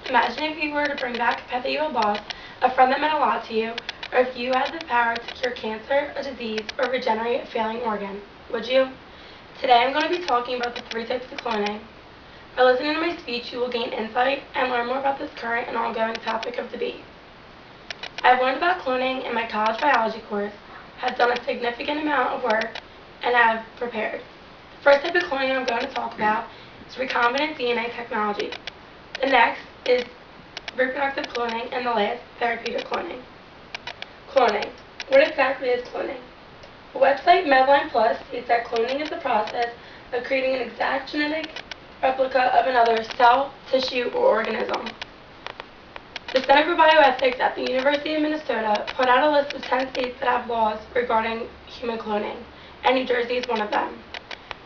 Imagine if you were to bring back a pet that you had lost, a friend that meant a lot to you, or if you had the power to cure cancer, a disease, or regenerate a failing organ. Would you? Today I'm going to be talking about the 3 types of cloning. By listening to my speech, you will gain insight and learn more about this current and ongoing topic of debate. I've learned about cloning in my college biology course, have done a significant amount of work, and have prepared. The first type of cloning I'm going to talk about is recombinant DNA technology. The next is reproductive cloning, and the last, therapeutic cloning. Cloning. What exactly is cloning? The website Medline Plus states that cloning is the process of creating an exact genetic replica of another cell, tissue, or organism. The Center for Bioethics at the University of Minnesota put out a list of 10 states that have laws regarding human cloning, and New Jersey is one of them.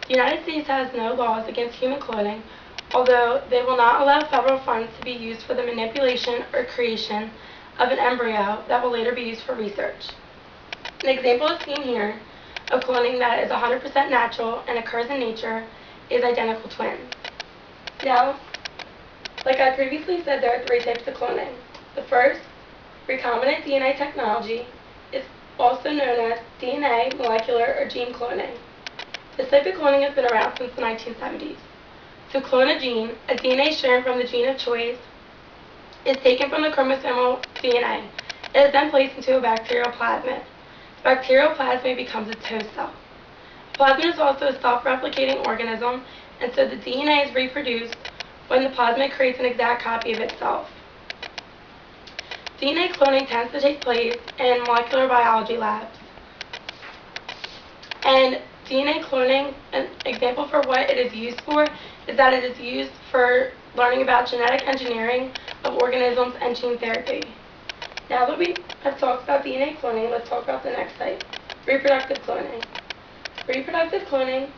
The United States has no laws against human cloning, although they will not allow federal funds to be used for the manipulation or creation of an embryo that will later be used for research. An example is seen here of cloning that is 100% natural and occurs in nature is identical twins. Now, like I previously said, there are 3 types of cloning. The first, recombinant DNA technology, is also known as DNA, molecular, or gene cloning. This type of cloning has been around since the 1970s. To clone a gene, a DNA strand from the gene of choice is taken from the chromosomal DNA. It is then placed into a bacterial plasmid. The bacterial plasmid becomes a toast cell. A plasmid is also a self-replicating organism, and so the DNA is reproduced when the plasmid creates an exact copy of itself. DNA cloning tends to take place in molecular biology labs. And DNA cloning, an example for what it is used for, is that it is used for learning about genetic engineering of organisms and gene therapy. Now that we have talked about DNA cloning, let's talk about the next type, reproductive cloning. Reproductive cloning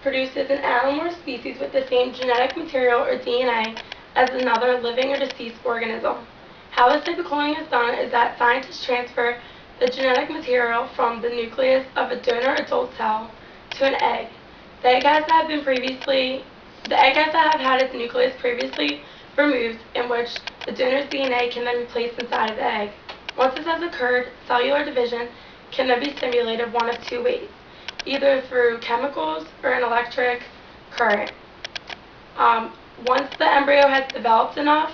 produces an animal or species with the same genetic material or DNA as another living or deceased organism. How this type of cloning is done is that scientists transfer the genetic material from the nucleus of a donor adult cell to an egg. The egg has to have had its nucleus previously removed, in which the donor's DNA can then be placed inside of the egg. Once this has occurred, cellular division can then be stimulated one of 2 ways, either through chemicals or an electric current. Once the embryo has developed enough,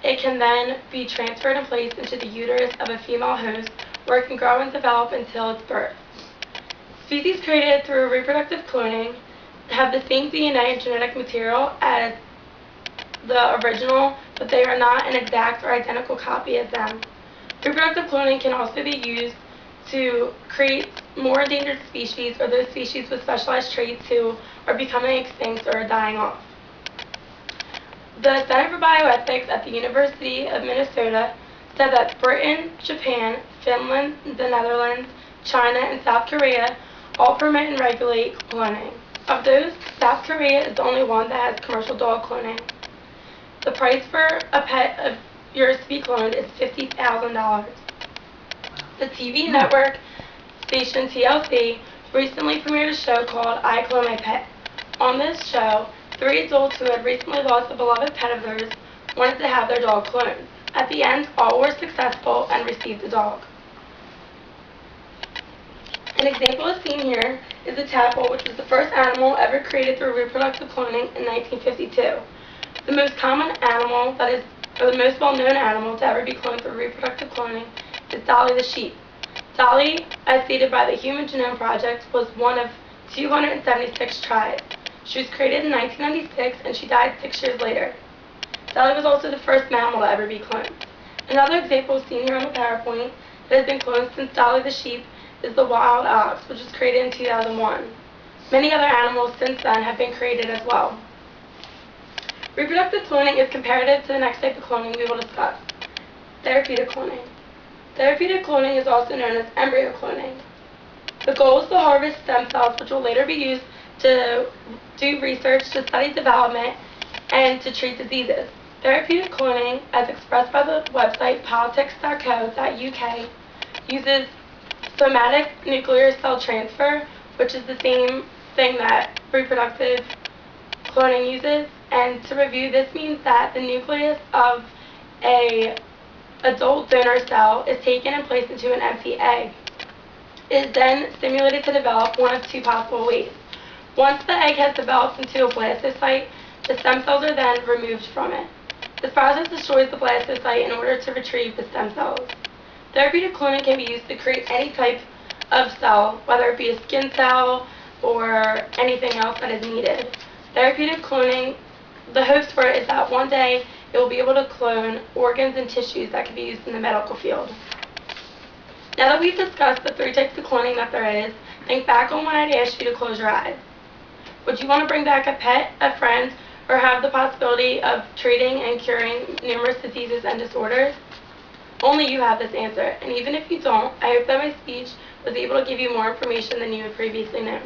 it can then be transferred and placed into the uterus of a female host, where it can grow and develop until its birth. Species created through reproductive cloning have the same DNA and genetic material as the original, but they are not an exact or identical copy of them. Reproductive cloning can also be used to create more endangered species or those species with specialized traits who are becoming extinct or dying off. The Center for Bioethics at the University of Minnesota said that Britain, Japan, Finland, the Netherlands, China, and South Korea all permit and regulate cloning. Of those, South Korea is the only one that has commercial dog cloning. The price for a pet of yours to be cloned is $50,000. The TV network station TLC recently premiered a show called I Clone My Pet. On this show, 3 adults who had recently lost a beloved pet of theirs wanted to have their dog cloned. At the end, all were successful and received the dog. An example is seen here is the tadpole, which was the first animal ever created through reproductive cloning in 1952. The most common animal, or the most well-known animal to ever be cloned through reproductive cloning is Dolly the sheep. Dolly, as stated by the Human Genome Project, was one of 276 tribes. She was created in 1996 and she died 6 years later. Dolly was also the first mammal to ever be cloned. Another example seen here on the PowerPoint that has been cloned since Dolly the sheep is the wild ox, which was created in 2001. Many other animals since then have been created as well. Reproductive cloning is comparative to the next type of cloning we will discuss, therapeutic cloning. Therapeutic cloning is also known as embryo cloning. The goal is to harvest stem cells which will later be used to do research, to study development, and to treat diseases. Therapeutic cloning, as expressed by the website politics.co.uk, uses somatic nuclear cell transfer, which is the same thing that reproductive cloning uses, And to review, this means that the nucleus of a adult donor cell is taken and placed into an empty egg. It is then stimulated to develop one of two possible ways. Once the egg has developed into a blastocyte, the stem cells are then removed from it. This process destroys the blastocyte in order to retrieve the stem cells. Therapeutic cloning can be used to create any type of cell, whether it be a skin cell or anything else that is needed. Therapeutic cloning, the hopes for it is that one day it will be able to clone organs and tissues that can be used in the medical field. Now that we've discussed the 3 types of cloning that there is, think back on when I'd asked you to close your eyes. Would you want to bring back a pet, a friend, or have the possibility of treating and curing numerous diseases and disorders? Only you have this answer, and even if you don't, I hope that my speech was able to give you more information than you had previously known.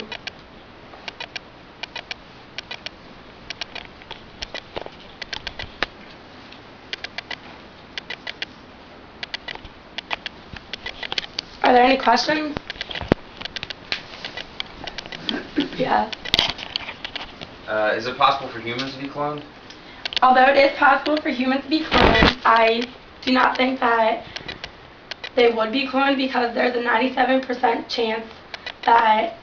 Are there any questions? Yes. Is it possible for humans to be cloned? Although it is possible for humans to be cloned, I do not think that they would be cloned because there's a 97% chance that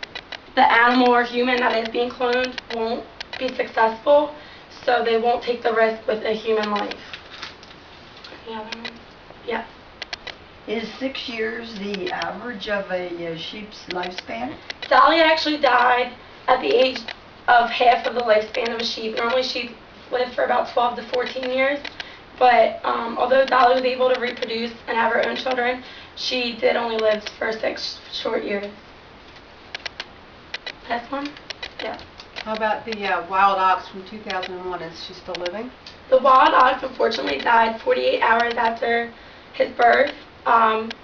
the animal or human that is being cloned won't be successful, so they won't take the risk with a human life. Any other ones? Yes. Is 6 years the average of a sheep's lifespan? Dolly actually died at the age of half of the lifespan of a sheep. Normally sheep live for about 12 to 14 years, but although Dolly was able to reproduce and have her own children, she did only live for 6 short years. Last one? Yeah. How about the wild ox from 2001? Is she still living? The wild ox unfortunately died 48 hours after his birth,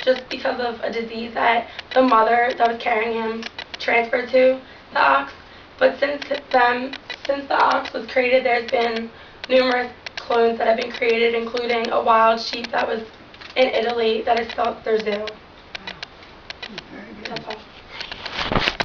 just because of a disease that the mother that was carrying him transferred to the ox. But since the ox was created, there's been numerous clones that have been created, including a wild sheep that was in Italy that is still at their zoo.